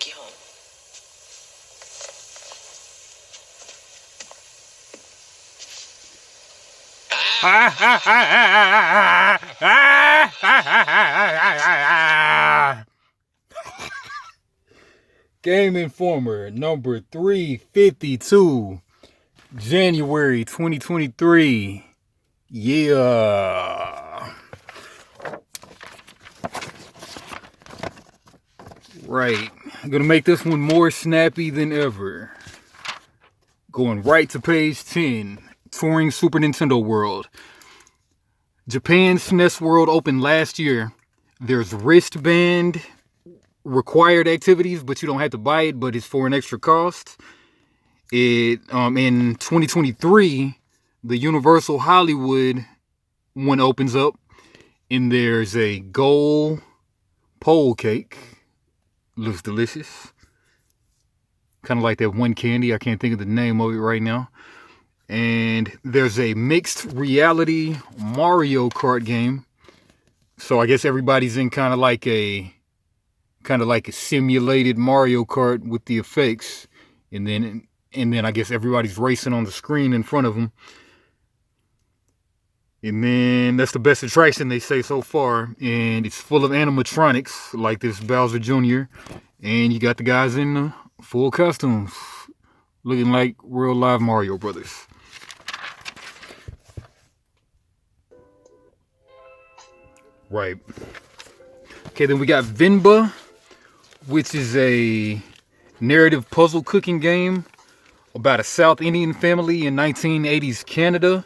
take you home. Game Informer number 352, January 2023. Yeah. Right. I'm going to make this one more snappy than ever. Going right to page 10. Touring Super Nintendo World. Japan's SNES World opened last year. There's wristband required activities, but you don't have to buy it, but it's for an extra cost. In 2023, the Universal Hollywood one opens up, and there's a gold pole cake. Looks delicious. Kind of like that one candy. I can't think of the name of it right now. And there's a mixed reality Mario Kart game. So I guess everybody's in kind of like a simulated Mario Kart with the effects. And then I guess everybody's racing on the screen in front of them. And then that's the best attraction they say so far. And it's full of animatronics like this Bowser Jr. And you got the guys in full costumes. Looking like real live Mario Brothers. Right. Okay, then we got Venba, which is a narrative puzzle cooking game about a South Indian family in 1980s Canada.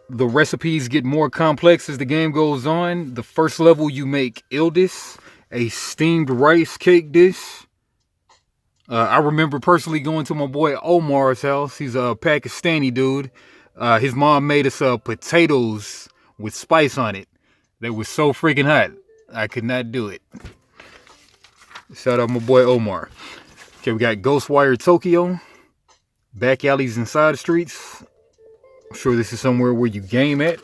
The recipes get more complex as the game goes on. The first level you make Ildis, a steamed rice cake dish. I remember personally going to my boy Omar's house. He's a Pakistani dude. His mom made us potatoes with spice on it. They were so freaking hot. I could not do it. Shout out my boy Omar. Okay, we got Ghostwire Tokyo. Back alleys and side streets. I'm sure this is somewhere where you game at.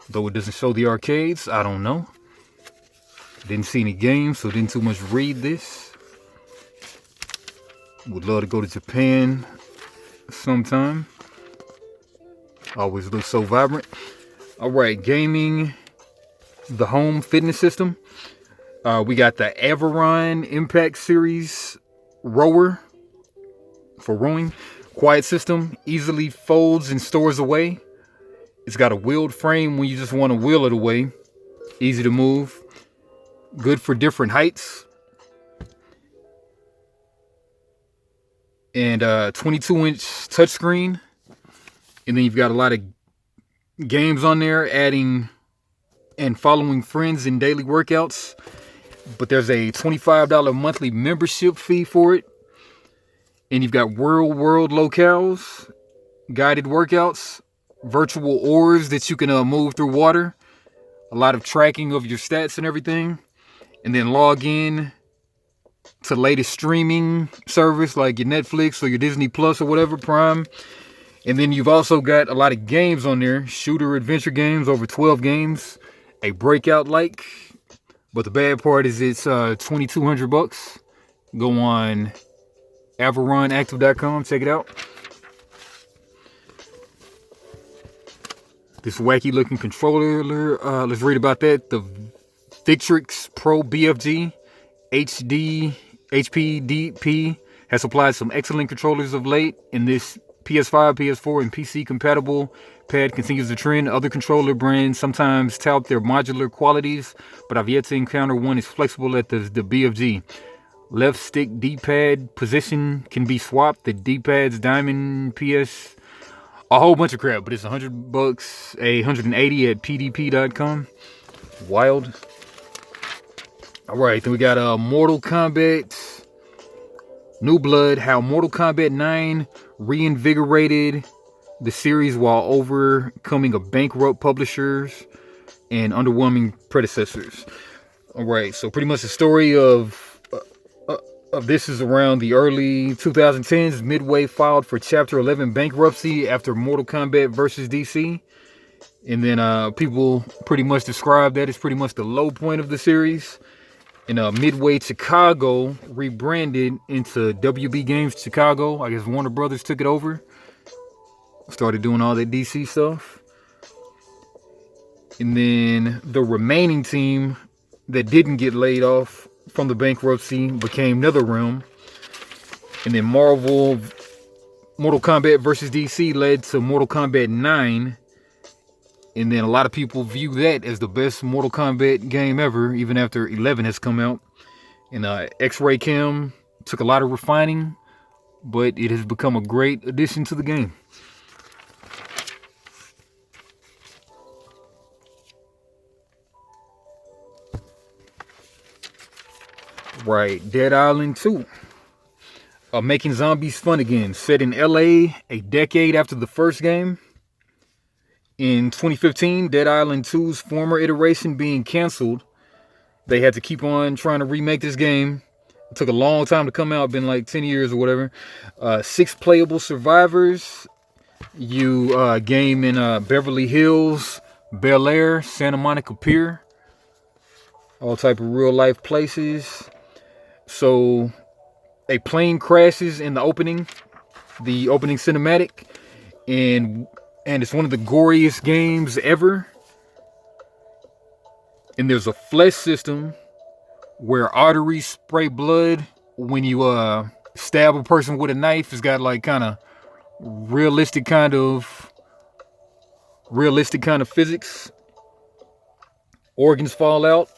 Though it doesn't show the arcades. I don't know. Didn't see any games, so didn't too much read this. Would love to go to Japan sometime. Always looks so vibrant. Alright, gaming, the home fitness system. We got the Averon Impact Series rower for rowing. Quiet system, easily folds and stores away. It's got a wheeled frame when you just want to wheel it away. Easy to move. Good for different heights. And 22-inch touchscreen. And then you've got a lot of games on there, adding and following friends in daily workouts. But there's a $25 monthly membership fee for it. And you've got world locales, guided workouts, virtual oars that you can move through water. A lot of tracking of your stats and everything. And then log in to latest streaming service like your Netflix or your Disney Plus or whatever, Prime. And then you've also got a lot of games on there. Shooter adventure games, over 12 games. A breakout like. But the bad part is it's $2,200. Go on AveronActive.com. Check it out. This wacky looking controller. Let's read about that. The Victrix Pro BFG HD HPDP has supplied some excellent controllers of late. In this PS5, PS4, and PC compatible pad continues the trend. Other controller brands sometimes tout their modular qualities, but I've yet to encounter one as flexible as the BFG. Left stick D-pad position can be swapped. The D-pad's diamond PS, a whole bunch of crap, but it's $100, $180 at pdp.com. Wild. All right, then we got Mortal Kombat New Blood, how Mortal Kombat 9 reinvigorated the series while overcoming a bankrupt publishers and underwhelming predecessors. All right, so pretty much the story of this is around the early 2010s. Midway filed for Chapter 11 bankruptcy after Mortal Kombat versus DC. And then people pretty much describe that as pretty much the low point of the series. And Midway Chicago rebranded into WB Games Chicago. I guess Warner Brothers took it over. Started doing all that DC stuff. And then the remaining team that didn't get laid off from the bankruptcy became NetherRealm. And then Mortal Kombat versus DC led to Mortal Kombat 9. And then a lot of people view that as the best Mortal Kombat game ever, even after 11 has come out. And X-Ray Cam took a lot of refining, but it has become a great addition to the game. Right, Dead Island 2. Making zombies fun again. Set in LA a decade after the first game. In 2015, Dead Island 2's former iteration being canceled, they had to keep on trying to remake this game. It took a long time to come out, been like 10 years or whatever. 6 playable survivors. You game in Beverly Hills, Bel Air, Santa Monica Pier. All type of real life places. So a plane crashes in the opening cinematic, and it's one of the goriest games ever. And there's a flesh system where arteries spray blood when you stab a person with a knife. It's got like kind of realistic kind of physics. Organs fall out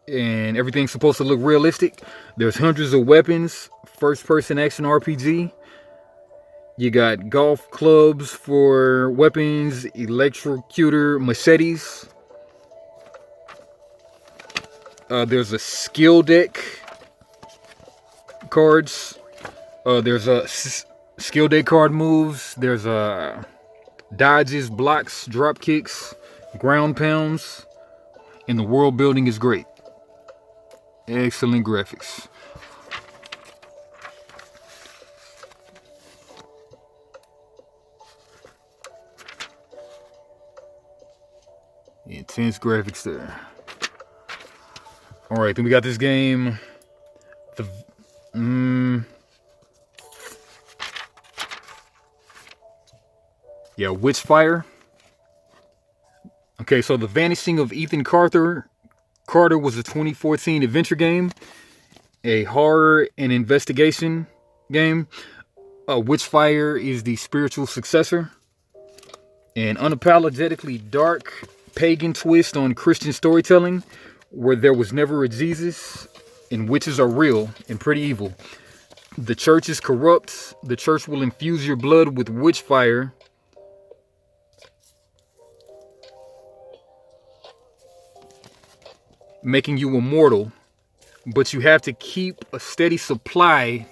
and everything's supposed to look realistic. There's hundreds of weapons. First person action RPG. You got golf clubs for weapons, electrocutor machetes. There's a skill deck cards. There's a skill deck card moves. There's dodges, blocks, drop kicks, ground pounds, and the world building is great. Excellent graphics. Intense graphics there. Alright, then we got this game. Witchfire. Okay, so The Vanishing of Ethan Carter was a 2014 adventure game. A horror and investigation game. Witchfire is the spiritual successor. An unapologetically dark pagan twist on Christian storytelling, where there was never a Jesus and witches are real and pretty evil. The church is corrupt. The church will infuse your blood with witch fire. Making you immortal. But you have to keep a steady supply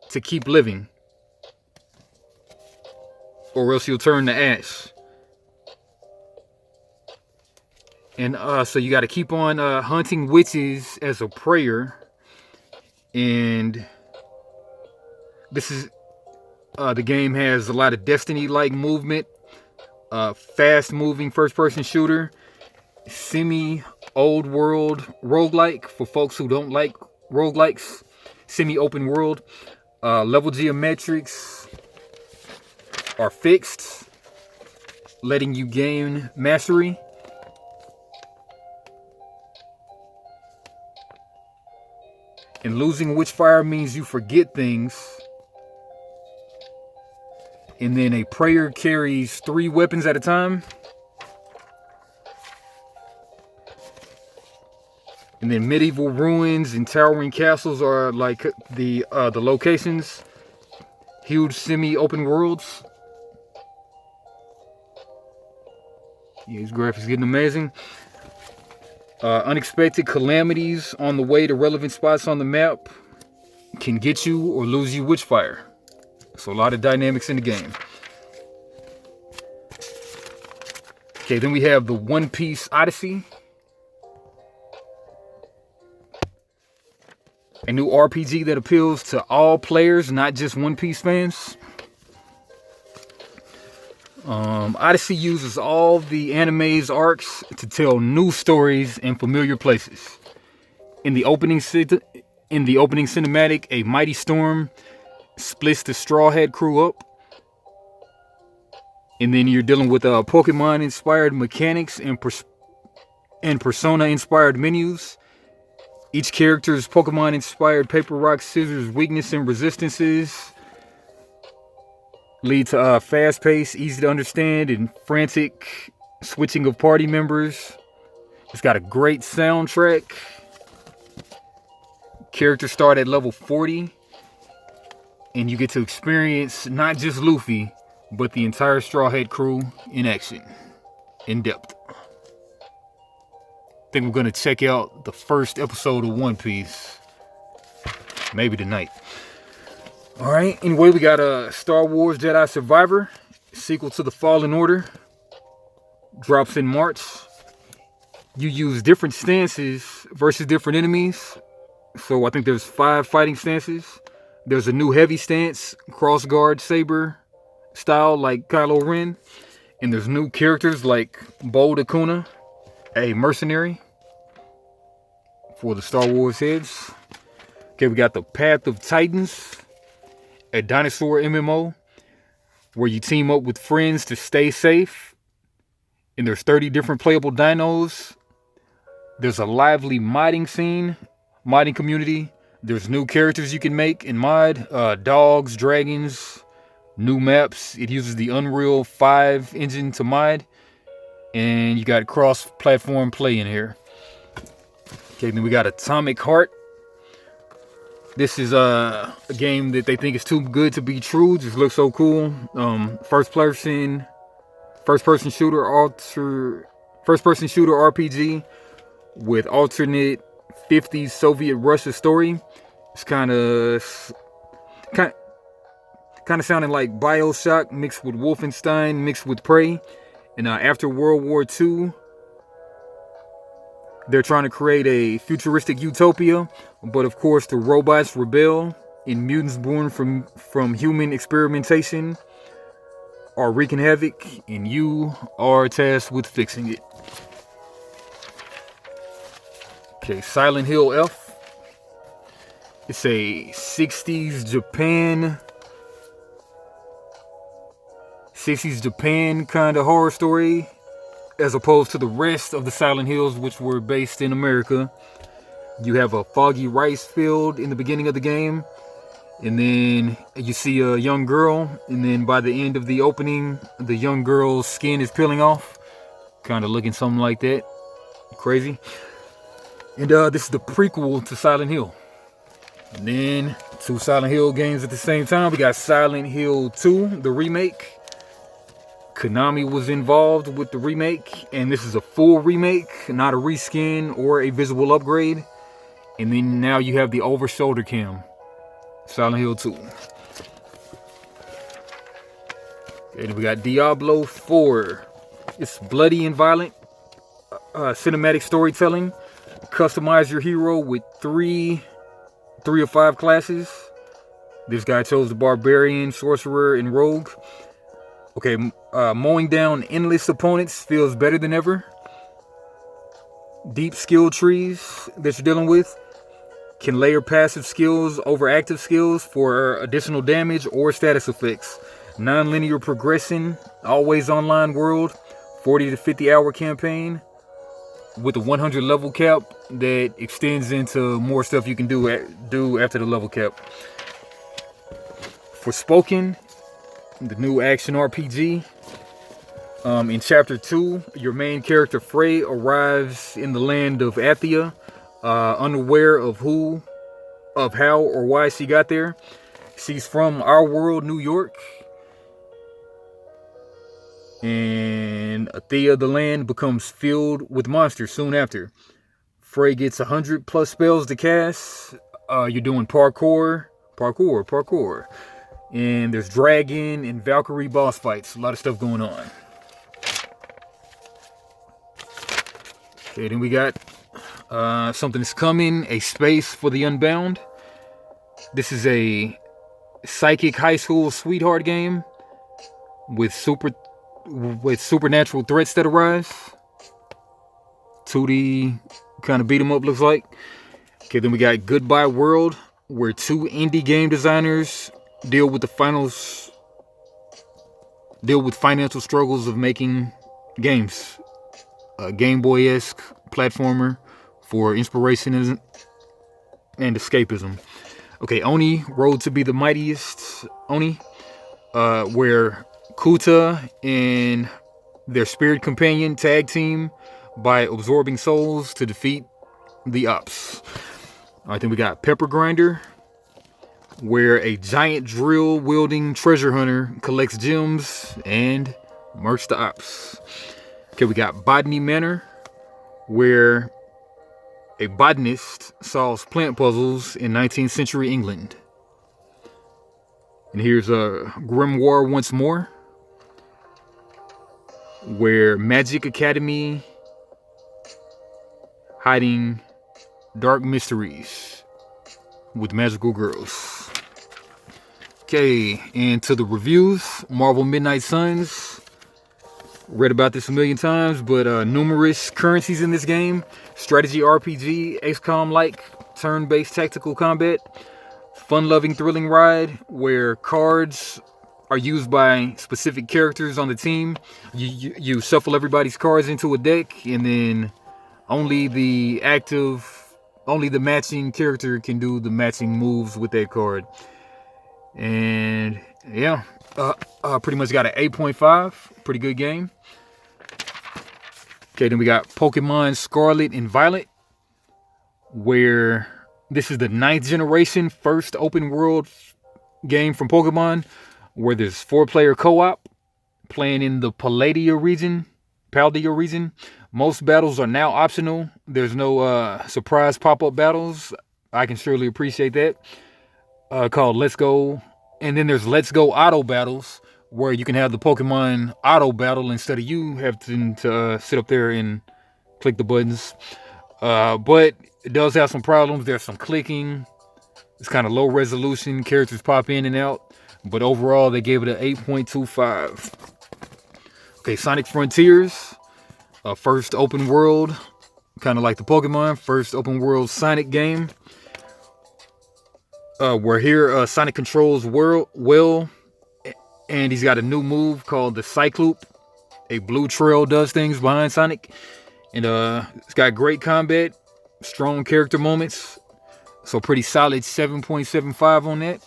to keep living. Or else you'll turn to ash. And so you got to keep on hunting witches as a prayer. And this is the game has a lot of Destiny-like movement, fast-moving first-person shooter, semi-old world roguelike for folks who don't like roguelikes, semi-open world. Level geometrics are fixed, letting you gain mastery. And losing Witchfire means you forget things. And then a prayer carries 3 weapons at a time. And then medieval ruins and towering castles are like the locations. Huge semi-open worlds. Yeah, these graphics getting amazing. Unexpected calamities on the way to relevant spots on the map can get you or lose you Witchfire. So a lot of dynamics in the game. Okay, then we have the One Piece Odyssey. A new RPG that appeals to all players, not just One Piece fans. Odyssey uses all the anime's arcs to tell new stories in familiar places. In the opening cinematic, a mighty storm splits the Straw Hat crew up. And then you're dealing with Pokemon-inspired mechanics and Persona-inspired menus. Each character's Pokemon-inspired paper, rock, scissors, weakness, and resistances lead to fast-paced, easy to understand, and frantic switching of party members. It's got a great soundtrack. Characters start at level 40, and you get to experience not just Luffy, but the entire Straw Hat crew in action, in depth. I think we're gonna check out the first episode of One Piece, maybe tonight. All right. Anyway, we got a Star Wars Jedi Survivor, sequel to the Fallen Order, drops in March. You use different stances versus different enemies. So I think there's 5 fighting stances. There's a new heavy stance, cross guard saber style like Kylo Ren. And there's new characters like Bo Dakuna, a mercenary for the Star Wars heads. Okay, we got the Path of Titans, a dinosaur MMO where you team up with friends to stay safe. And there's 30 different playable dinos. There's a lively modding community. There's new characters you can make and mod. Dogs, dragons, new maps. It uses the Unreal 5 engine to mod. And you got cross-platform play in here. Okay, then we got Atomic Heart. This is a game that they think is too good to be true. Just looks so cool. First person shooter RPG with alternate 50s Soviet Russia story. It's kind of sounding like BioShock mixed with Wolfenstein mixed with Prey. And after World War II, they're trying to create a futuristic utopia, but of course the robots rebel, and mutants born from human experimentation are wreaking havoc, and you are tasked with fixing it. Okay, Silent Hill F. It's a 60s Japan kind of horror story, as opposed to the rest of the Silent Hills, which were based in America. You have a foggy rice field in the beginning of the game, and then you see a young girl, and then by the end of the opening, the young girl's skin is peeling off, kind of looking something like that. Crazy. And this is the prequel to Silent Hill. And then 2 Silent Hill games at the same time. We got Silent Hill 2, the remake. Konami was involved with the remake, and this is a full remake, not a reskin or a visual upgrade. And then now you have the over-shoulder cam. Silent Hill 2. And we got Diablo 4. It's bloody and violent. Cinematic storytelling. Customize your hero with 3 of 5 classes. This guy chose the Barbarian, Sorcerer, and Rogue. Okay, mowing down endless opponents feels better than ever. Deep skill trees that you're dealing with can layer passive skills over active skills for additional damage or status effects. Non-linear progression, always online world, 40 to 50 hour campaign with a 100 level cap that extends into more stuff you can do after the level cap. Forspoken, the new action RPG. In chapter 2, your main character Frey arrives in the land of Athia, unaware of how or why she got there. She's from our world, New York. And Athia, the land, becomes filled with monsters soon after. Frey gets 100 plus spells to cast. You're doing parkour. And there's dragon and Valkyrie boss fights. A lot of stuff going on. Okay, then we got something that's coming. A Space for the Unbound. This is a psychic high school sweetheart game with supernatural threats that arise. 2D kind of beat 'em up looks like. Okay, then we got Goodbye World, where 2 indie game designers deal with financial struggles of making games. A Game Boy-esque platformer for inspiration and escapism. Okay, Oni, Road to be the Mightiest Oni, where Kuta and their spirit companion tag team by absorbing souls to defeat the Ops. Alright, then we got Pepper Grinder, where a giant drill wielding treasure hunter collects gems and murks the Ops. Okay, we got Botany Manor, where a botanist solves plant puzzles in 19th century England. And here's a Grimoire Once More, where Magic Academy hiding dark mysteries with magical girls. Okay, and to the reviews, Marvel Midnight Suns. Read about this a million times, but numerous currencies in this game. Strategy RPG, XCOM-like, turn-based tactical combat. Fun-loving, thrilling ride where cards are used by specific characters on the team. You shuffle everybody's cards into a deck, and then only the matching character can do the matching moves with that card. And yeah, pretty much got an 8.5. Pretty good game. Okay, then we got Pokemon Scarlet and Violet, where this is the 9th generation first open world game from Pokemon, where there's 4-player co-op playing in the Paldea region. Most battles are now optional. There's no surprise pop-up battles. I can surely appreciate that. Called Let's Go. And then there's Let's Go Auto Battles, where you can have the Pokemon auto battle instead of you having to sit up there and click the buttons. But it does have some problems. There's some clicking. It's kind of low resolution. Characters pop in and out. But overall, they gave it an 8.25. Okay, Sonic Frontiers. First open world, kind of like the Pokemon, first open world Sonic game. Where here Sonic controls well, and he's got a new move called the Cycloop. A blue trail does things behind Sonic, and it's got great combat, strong character moments. So pretty solid 7.75 on that.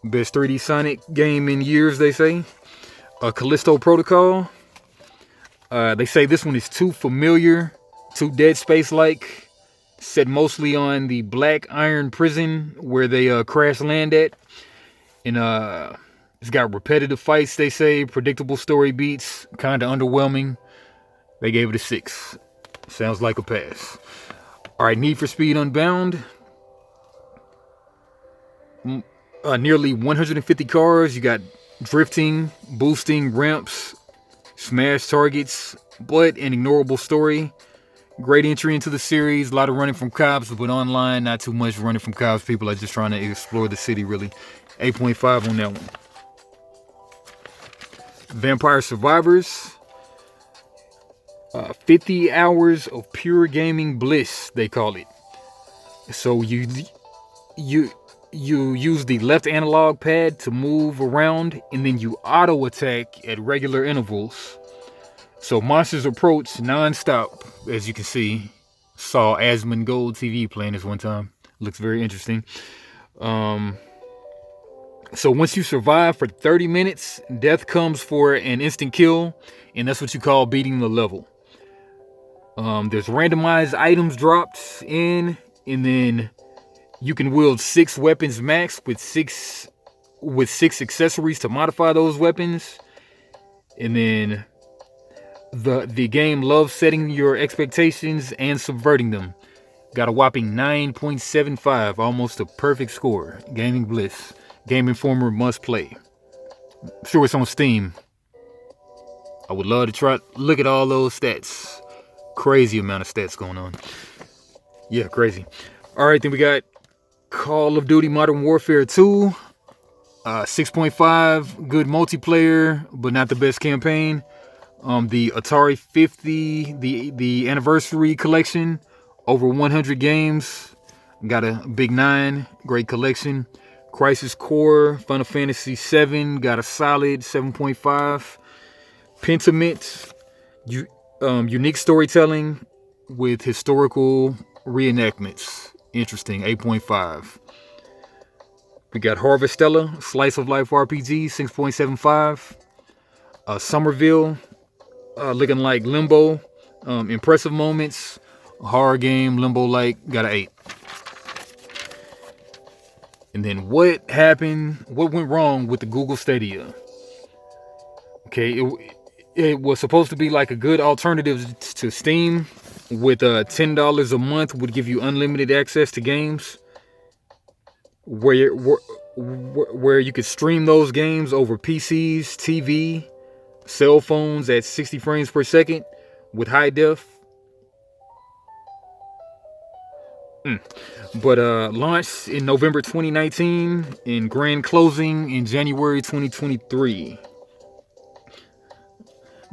Best 3D Sonic game in years, they say. Callisto Protocol. They say this one is too familiar, too Dead Space-like. Set mostly on the Black Iron Prison where they crash land at. And it's got repetitive fights, they say. Predictable story beats. Kind of underwhelming. They gave it a 6. Sounds like a pass. Alright, Need for Speed Unbound. Nearly 150 cars. You got drifting, boosting, ramps, smash targets, but an ignorable story. Great entry into the series. A lot of running from cops, but online, not too much running from cops. People are just trying to explore the city, really. 8.5 on that one. Vampire Survivors. 50 hours of pure gaming bliss, they call it. So you use the left analog pad to move around, and then you auto attack at regular intervals. So monsters approach non-stop, as you can see. Saw Asmongold TV playing this one time. Looks very interesting. So once you survive for 30 minutes, death comes for an instant kill, and that's what you call beating the level. There's randomized items dropped in, and then you can wield 6 weapons max with six accessories to modify those weapons. And then the game loves setting your expectations and subverting them. Got a whopping 9.75, almost a perfect score. Gaming Bliss. Game Informer must play. I'm sure it's on Steam. I would love to try. Look at all those stats. Crazy amount of stats going on. Yeah, crazy. Alright, then we got Call of Duty Modern Warfare 2. 6.5. Good multiplayer, but not the best campaign. The Atari 50, the anniversary collection, Over 100 games. Got a big 9. Great collection. Crisis Core, Final Fantasy 7. Got a solid 7.5. Pentiment. Unique storytelling with historical reenactments. Interesting. 8.5. We got Harvestella, Slice of Life RPG, 6.75. Somerville, looking like Limbo. Impressive moments. Horror game, Limbo-like, got an 8. And then what happened? What went wrong with the Google Stadia? Okay, it was supposed to be like a good alternative to Steam. With $10 a month would give you unlimited access to games. Where you could stream those games over PCs, TV, cell phones at 60 frames per second with high def. But launched in November 2019 and grand closing in January 2023.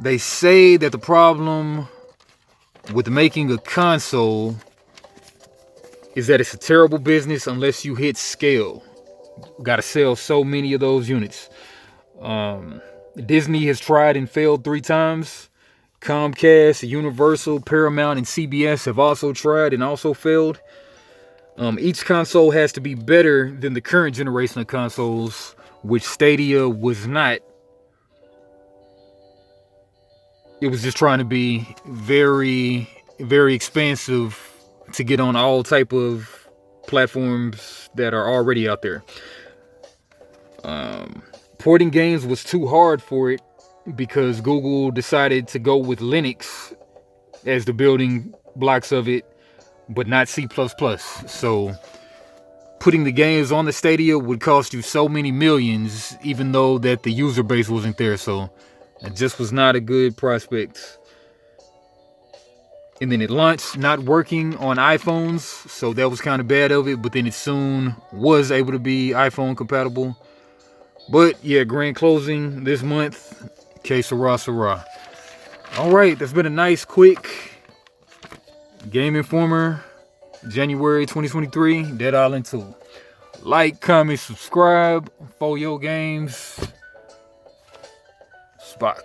They say that the problem with making a console is that it's a terrible business unless you hit scale. Got to sell so many of those units. Disney has tried and failed 3 times. Comcast, Universal, Paramount, and CBS have also tried and also failed. Each console has to be better than the current generation of consoles, which Stadia was not. It was just trying to be very, very expensive to get on all type of platforms that are already out there. Porting games was too hard for it because Google decided to go with Linux as the building blocks of it, but not C++. So putting the games on the Stadia would cost you so many millions, even though that the user base wasn't there. So it just was not a good prospect. And then it launched not working on iPhones, so that was kind of bad of it, but then it soon was able to be iPhone compatible. But yeah, grand closing this month. Que sera, sera. Alright, that's been a nice, quick Game Informer, January 2023, Dead Island 2. Like, comment, subscribe, for your games. Spot.